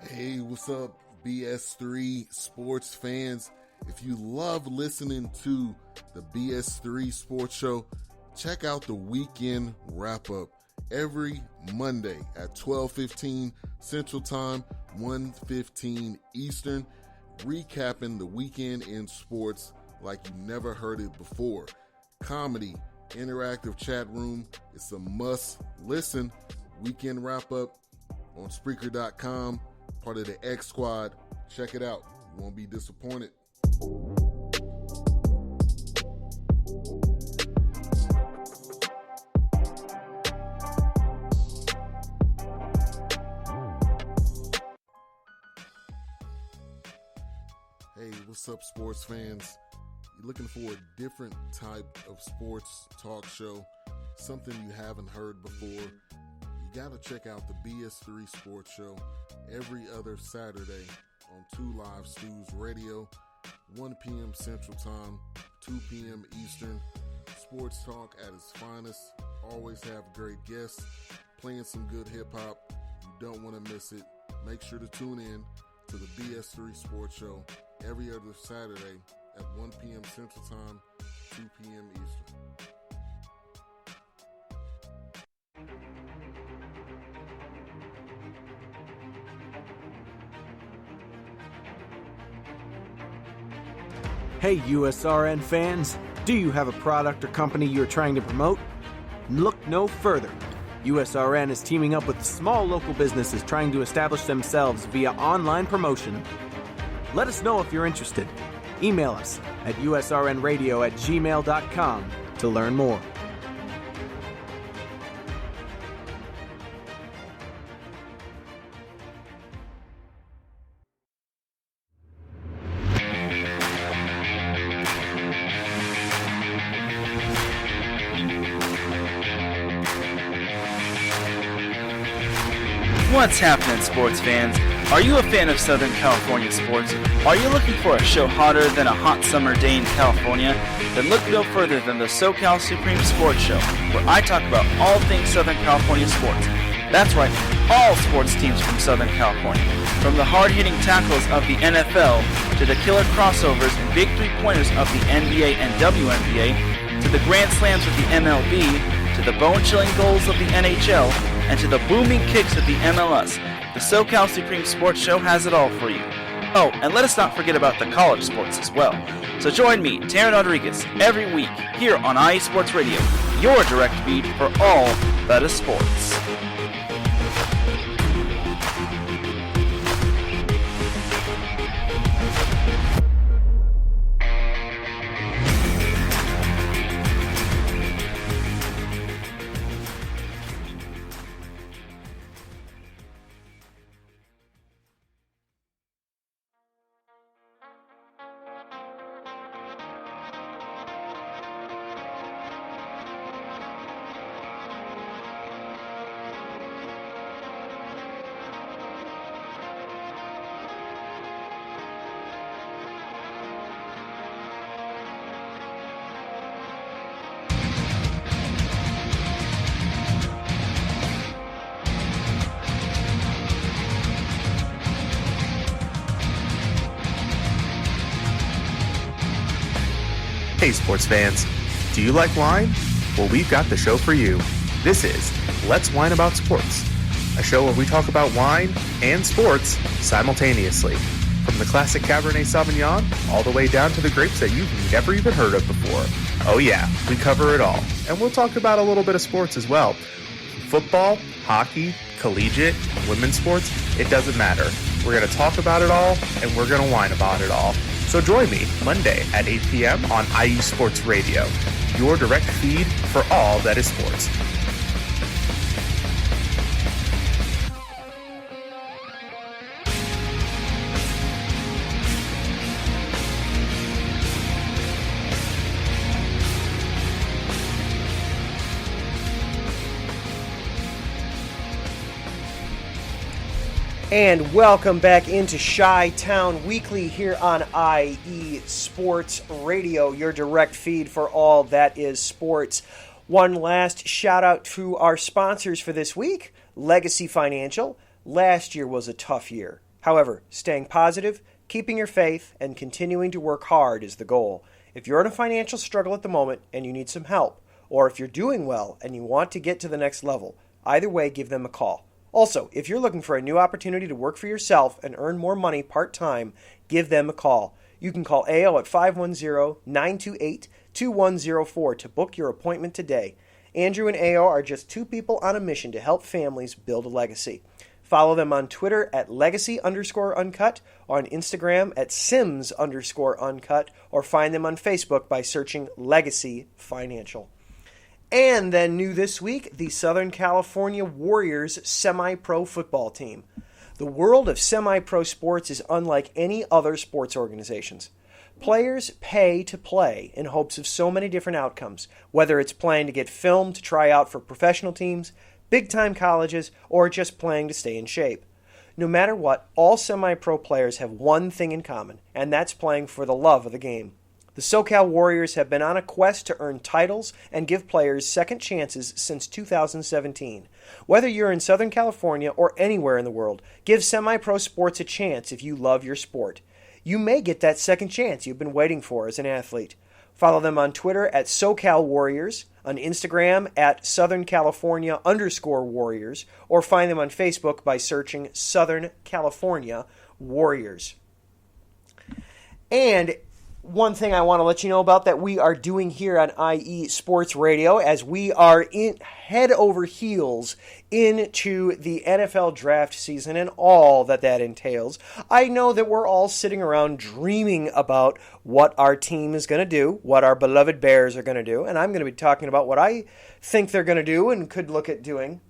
Speaker 9: Hey, what's up, BS3 sports fans? If you love listening to the BS3 Sports Show, check out the weekend wrap-up every Monday at 12:15 Central Time, 1:15 Eastern, recapping the weekend in sports like you never heard it before. Comedy, interactive chat room, it's a must-listen. Weekend wrap-up on Spreaker.com, part of the X Squad. Check it out. You won't be disappointed. Hey, what's up, sports fans? You're looking for a different type of sports talk show, something you haven't heard before? You gotta check out the BS3 Sports Show every other Saturday on 2 Live Stews Radio, 1 p.m. Central Time, 2 p.m. Eastern. Sports talk at its finest. Always have great guests, playing some good hip-hop. You don't want to miss it. Make sure to tune in to the BS3 Sports Show every other Saturday at 1 p.m. Central Time, 2 p.m. Eastern.
Speaker 4: Hey USRN fans, do you have a product or company you are trying to promote? Look no further. USRN is teaming up with small local businesses trying to establish themselves via online promotion. Let us know if you're interested. Email us at usrnradio@gmail.com to learn more.
Speaker 10: What's happening, sports fans? Are you a fan of Southern California sports? Are you looking for a show hotter than a hot summer day in California? Then look no further than the SoCal Supreme Sports Show, where I talk about all things Southern California sports. That's right, all sports teams from Southern California. From the hard-hitting tackles of the NFL, to the killer crossovers and big three-pointers of the NBA and WNBA, to the grand slams of the MLB, to the bone-chilling goals of the NHL, and to the booming kicks of the MLS. The SoCal Supreme Sports Show has it all for you. Oh, and let us not forget about the college sports as well. So join me, Taryn Rodriguez, every week here on IE Sports Radio, your direct feed for all that is sports.
Speaker 11: Hey sports fans, do you like wine? Well, we've got the show for you. This is Let's Wine About Sports, a show where we talk about wine and sports simultaneously. From the classic Cabernet Sauvignon all the way down to the grapes that you've never even heard of before. Oh yeah, we cover it all. And we'll talk about a little bit of sports as well. Football, hockey, collegiate, women's sports, it doesn't matter. We're going to talk about it all, and we're going to whine about it all. So join me Monday at 8 p.m. on IU Sports Radio, your direct feed for all that is sports.
Speaker 1: And welcome back into Chi-Town Weekly here on IE Sports Radio, your direct feed for all that is sports. One last shout out to our sponsors for this week, Legacy Financial. Last year was a tough year. However, staying positive, keeping your faith, and continuing to work hard is the goal. If you're in a financial struggle at the moment and you need some help, or if you're doing well and you want to get to the next level, either way, give them a call. Also, if you're looking for a new opportunity to work for yourself and earn more money part-time, give them a call. You can call AO at 510-928-2104 to book your appointment today. Andrew and AO are just two people on a mission to help families build a legacy. Follow them on Twitter at legacy_uncut, or on Instagram at sims_uncut, or find them on Facebook by searching Legacy Financial. And then new this week, the Southern California Warriors semi-pro football team. The world of semi-pro sports is unlike any other sports organizations. Players pay to play in hopes of so many different outcomes, whether it's playing to get filmed to try out for professional teams, big-time colleges, or just playing to stay in shape. No matter what, all semi-pro players have one thing in common, and that's playing for the love of the game. The SoCal Warriors have been on a quest to earn titles and give players second chances since 2017. Whether you're in Southern California or anywhere in the world, give semi-pro sports a chance if you love your sport. You may get that second chance you've been waiting for as an athlete. Follow them on Twitter at SoCal Warriors, on Instagram at Southern California_Warriors, or find them on Facebook by searching Southern California Warriors. And one thing I want to let you know about that we are doing here on IE Sports Radio, as we are head over heels into the NFL draft season and all that entails. I know that we're all sitting around dreaming about what our team is going to do, what our beloved Bears are going to do, and I'm going to be talking about what I think they're going to do and could look at doing.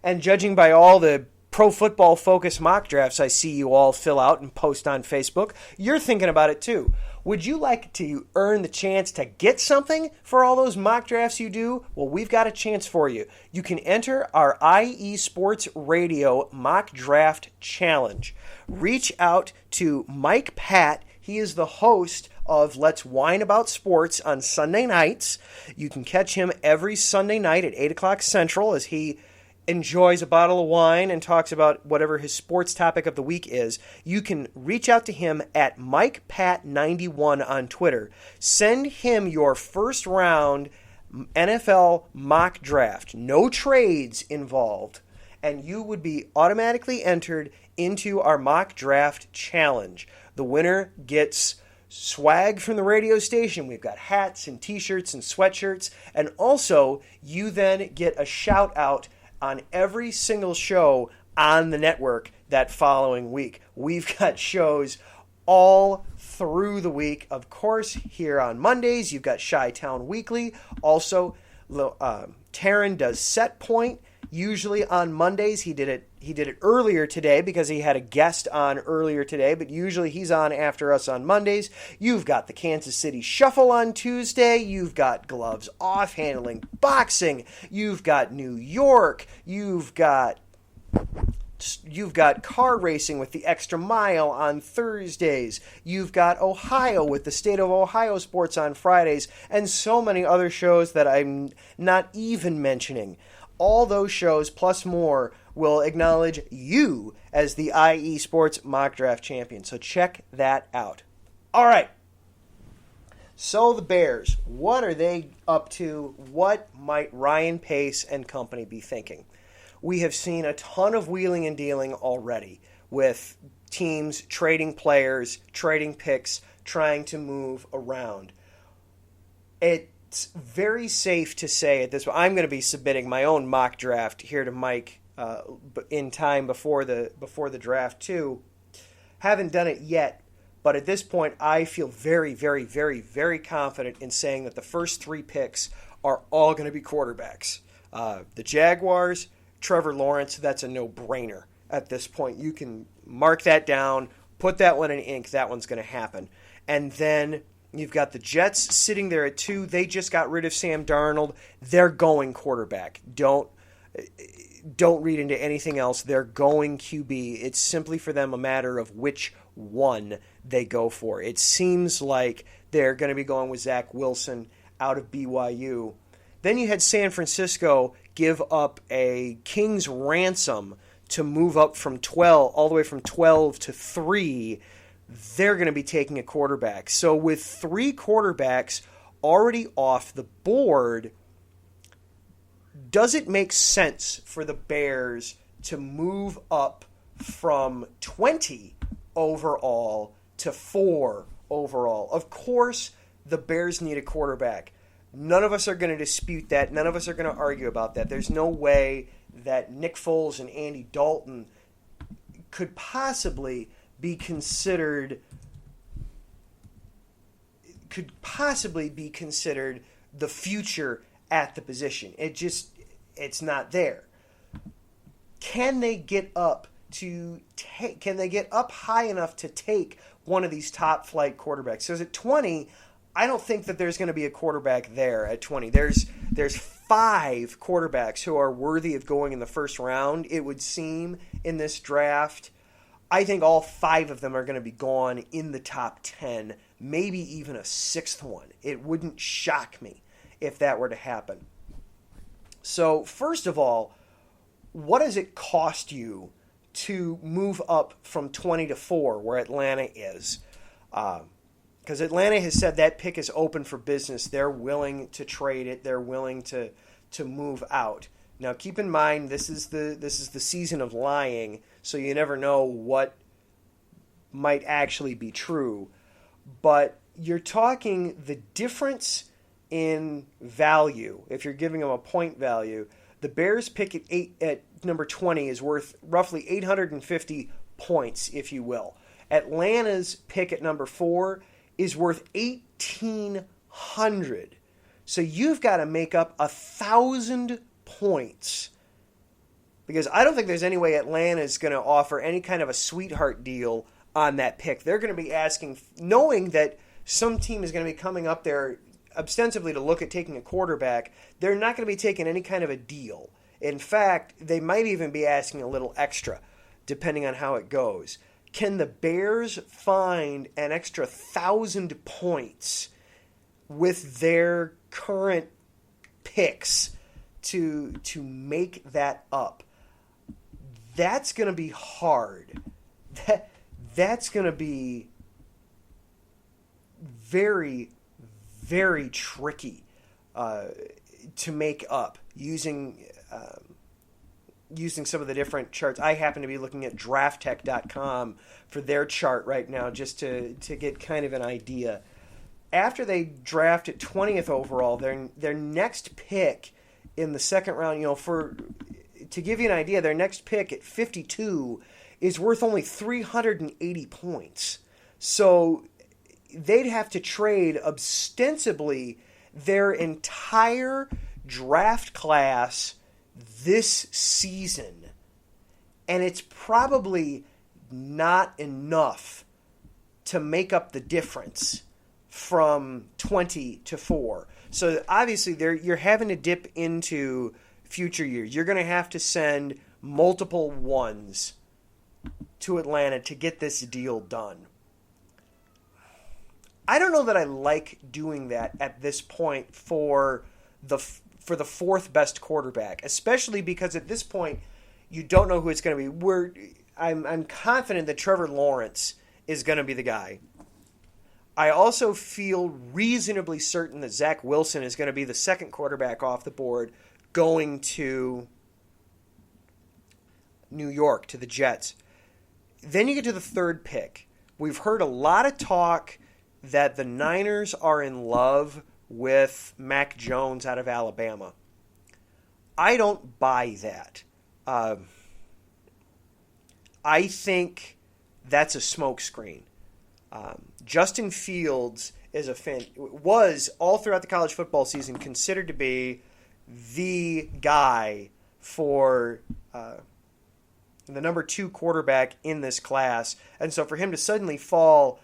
Speaker 1: And judging by all the Pro Football Focus mock drafts I see you all fill out and post on Facebook, you're thinking about it too. Would you like to earn the chance to get something for all those mock drafts you do? Well, we've got a chance for you. You can enter our IE Sports Radio Mock Draft Challenge. Reach out to Mike Pat. He is the host of Let's Whine About Sports on Sunday nights. You can catch him every Sunday night at 8 o'clock Central as he enjoys a bottle of wine and talks about whatever his sports topic of the week is. You can reach out to him at MikePat91 on Twitter. Send him your first round NFL mock draft. No trades involved. And you would be automatically entered into our mock draft challenge. The winner gets swag from the radio station. We've got hats and t-shirts and sweatshirts. And also, you then get a shout out on every single show on the network that following week. We've got shows all through the week. Of course, here on Mondays, you've got Chi-Town Weekly. Also, Taryn does Set Point. Usually on Mondays, he did it earlier today because he had a guest on earlier today, but usually he's on after us on Mondays. You've got the Kansas City Shuffle on Tuesday. You've got Gloves Off handling boxing. You've got New York. You've got car racing with the Extra Mile on Thursdays. You've got Ohio with the State of Ohio Sports on Fridays, and so many other shows that I'm not even mentioning. All those shows, plus more, will acknowledge you as the IE Sports Mock Draft Champion. So check that out. All right. So the Bears, what are they up to? What might Ryan Pace and company be thinking? We have seen a ton of wheeling and dealing already with teams trading players, trading picks, trying to move around. It's very safe to say at this point, I'm going to be submitting my own mock draft here to Mike in time before the draft too. Haven't done it yet, but at this point I feel very, very, very, very confident in saying that the first 3 picks are all going to be quarterbacks. The Jaguars, Trevor Lawrence, that's a no-brainer at this point. You can mark that down, put that one in ink, that one's going to happen. And then you've got the Jets sitting there at 2. They just got rid of Sam Darnold. They're going quarterback. Don't read into anything else. They're going QB. It's simply for them a matter of which one they go for. It seems like they're going to be going with Zach Wilson out of BYU. Then you had San Francisco give up a king's ransom to move up from 12, all the way from 12 to 3. They're going to be taking a quarterback. So with 3 quarterbacks already off the board, does it make sense for the Bears to move up from 20 overall to 4 overall? Of course, the Bears need a quarterback. None of us are going to dispute that. None of us are going to argue about that. There's no way that Nick Foles and Andy Dalton could possibly be considered the future at the position. It's not there. Can they get up high enough to take one of these top flight quarterbacks? So at 20, I don't think that there's going to be a quarterback there at 20. There's 5 quarterbacks who are worthy of going in the first round, it would seem, in this draft. I think all 5 of them are going to be gone in the top 10, maybe even a 6th one. It wouldn't shock me if that were to happen. So, first of all, what does it cost you to move up from 20 to 4, where Atlanta is? Because Atlanta has said that pick is open for business. They're willing to trade it. They're willing to move out. Now, keep in mind, this is the season of lying, so you never know what might actually be true. But you're talking the difference in value. If you're giving them a point value, the Bears pick at number 20 is worth roughly 850 points, if you will. Atlanta's pick at number 4 is worth 1,800. So you've got to make up 1,000 points, because I don't think there's any way Atlanta is going to offer any kind of a sweetheart deal on that pick. They're going to be asking, knowing that some team is going to be coming up there ostensibly to look at taking a quarterback, they're not going to be taking any kind of a deal. In fact, they might even be asking a little extra, depending on how it goes. Can the Bears find an extra 1,000 points with their current picks to make that up? That's going to be hard. That's going to be very, very tricky to make up using some of the different charts. I happen to be looking at drafttech.com for their chart right now just to get kind of an idea. After they draft at 20th overall, their next pick in the second round, to give you an idea, their next pick at 52 is worth only 380 points. So they'd have to trade ostensibly their entire draft class this season. And it's probably not enough to make up the difference from 20 to 4. So obviously you're having to dip into future years. You're going to have to send multiple ones to Atlanta to get this deal done. I don't know that I like doing that at this point for the fourth best quarterback, especially because at this point you don't know who it's going to be. I'm confident that Trevor Lawrence is going to be the guy. I also feel reasonably certain that Zach Wilson is going to be the second quarterback off the board going to New York, to the Jets. Then you get to the third pick. We've heard a lot of talk that the Niners are in love with Mac Jones out of Alabama. I don't buy that. I think that's a smokescreen. Justin Fields was all throughout the college football season considered to be the guy for the number 2 quarterback in this class. And so for him to suddenly fall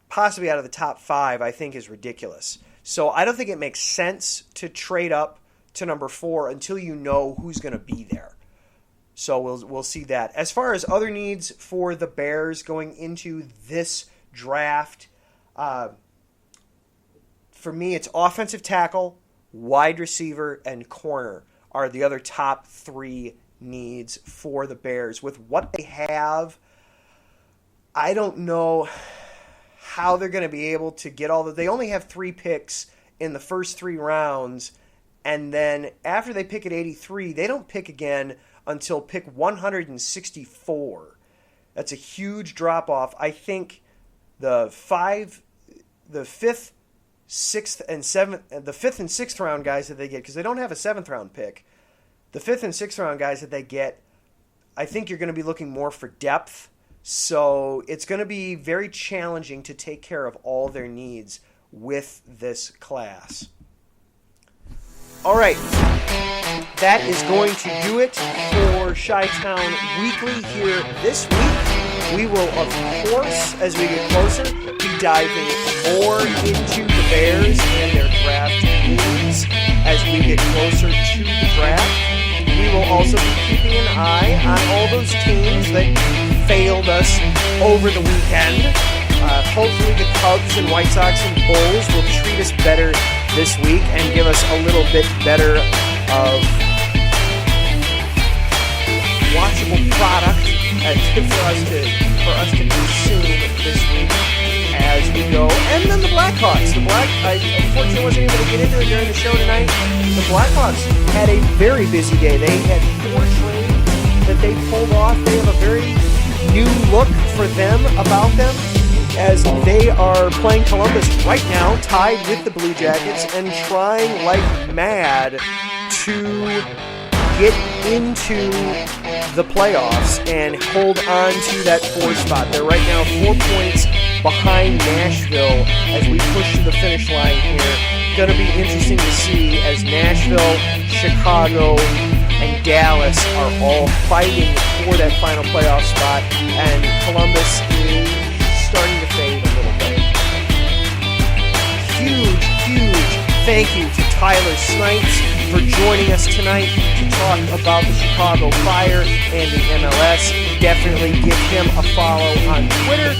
Speaker 1: possibly out of the top 5, I think is ridiculous. So I don't think it makes sense to trade up to number 4 until you know who's going to be there. So we'll see that. As far as other needs for the Bears going into this draft, for me it's offensive tackle, wide receiver, and corner are the other top 3 needs for the Bears. With what they have, I don't know how they're going to be able to get all they only have 3 picks in the first 3 rounds, and then after they pick at 83, they don't pick again until pick 164. That's a huge drop off. I think the 5th, 6th, and 7th, the 5th and 6th round guys that they get, because they don't have a 7th round pick, the 5th and 6th round guys that they get, I think you're going to be looking more for depth. So it's going to be very challenging to take care of all their needs with this class. All right, that is going to do it for Chi-Town Weekly here this week. We will, of course, as we get closer, be diving more into the Bears and their draft needs as we get closer to the draft. We will also be keeping an eye on all those teams that failed us over the weekend. Hopefully the Cubs and White Sox and Bulls will treat us better this week and give us a little bit better of watchable product for us to consume this week as we go. And then the Blackhawks. I unfortunately wasn't able to get into it during the show tonight. The Blackhawks had a very busy day. They had 4 trades that they pulled off. They have a very new look for them about them as they are playing Columbus right now, tied with the Blue Jackets, and trying like mad to get into the playoffs and hold on to that 4 spot. They're right now 4 points behind Nashville as we push to the finish line here. Going to be interesting to see as Nashville, Chicago, and Dallas are all fighting for that final playoff spot, and Columbus is starting to fade a little bit. Thank you to Tyler Snipes for joining us tonight to talk about the Chicago Fire and the MLS. Definitely give him a follow on Twitter.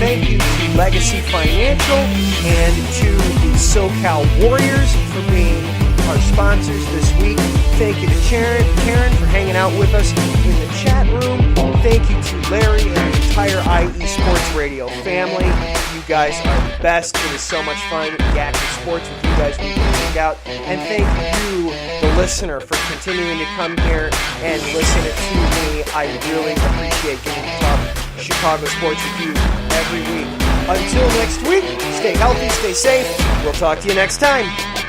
Speaker 1: Thank you to Legacy Financial and to the SoCal Warriors for being our sponsors this week. Thank you to Karen for hanging out with us in the chat room. Thank you to Larry and the entire IE Sports Radio family. You guys are the best. It is so much fun yakking sports with you guys week in and week out. And thank you, the listener, for continuing to come here and listen to me. I really appreciate getting to talk Chicago sports with you every week. Until next week, stay healthy, stay safe. We'll talk to you next time.